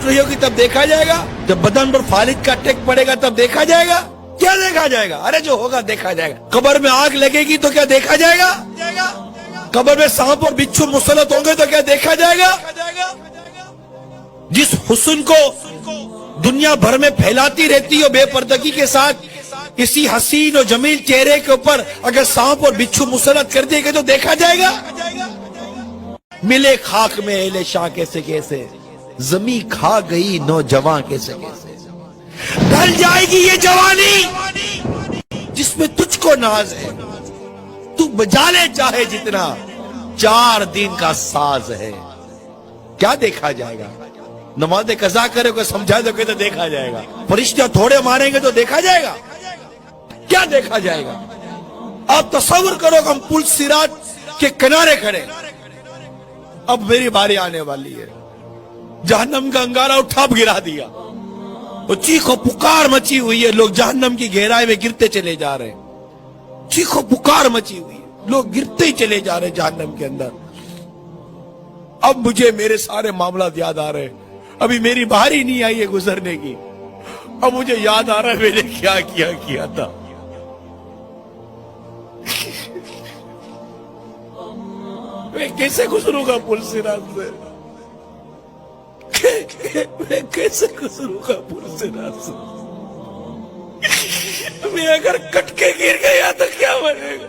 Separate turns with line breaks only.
اٹھ رہی ہوگی تب دیکھا جائے گا، جب بدن پر فالج کا ٹیک پڑے گا تب دیکھا جائے گا. کیا دیکھا جائے گا؟ ارے جو ہوگا دیکھا جائے گا. قبر میں آگ لگے گی تو کیا دیکھا جائے گا؟ قبر میں سانپ اور بچھو مسلط ہوں گے تو کیا دیکھا جائے گا؟ جس حسن کو دنیا بھر میں پھیلاتی رہتی ہو بے پردگی کے ساتھ، کسی حسین و جمیل چہرے کے اوپر اگر سانپ اور بچھو مسلط کر دیے گے تو دیکھا جائے گا. ملے خاک میں اہل شاہ کیسے کیسے، زمین کھا گئی نوجوان کیسے کیسے. ڈھل جائے گی یہ جوانی جس میں تجھ کو ناز ہے، تو بجا لے چاہے جتنا، 4 دن کا ساز ہے. کیا دیکھا جائے گا؟ نماز قضا کرے کو سمجھا دو کہ تو دیکھا جائے گا. فرشتہ تھوڑے ماریں گے تو دیکھا جائے گا. کیا دیکھا جائے گا؟ آپ تصور کرو کہ ہم پل صراط کے کنارے کھڑے، اب میری باری آنے والی ہے، جہنم کا انگارہ اٹھا گرا دیا، وہ چیخ و پکار مچی ہوئی ہے، لوگ جہنم کی گہرائی میں گرتے چلے جا رہے ہیں. چیخ و پکار مچی ہوئی ہے، لوگ گرتے ہی چلے جا رہے ہیں جہنم کے اندر. اب مجھے میرے سارے معاملات یاد آ رہے ہیں. ابھی میری باری نہیں آئی ہے گزرنے کی، اب مجھے یاد آ رہا ہے میں نے کیا کیا تھا. میں کیسے گزروں گا پل صراط سے؟ میں کیسے گزروں گا پل صراط سے؟ میں اگر کٹ کے گر گیا تو کیا بنے گا؟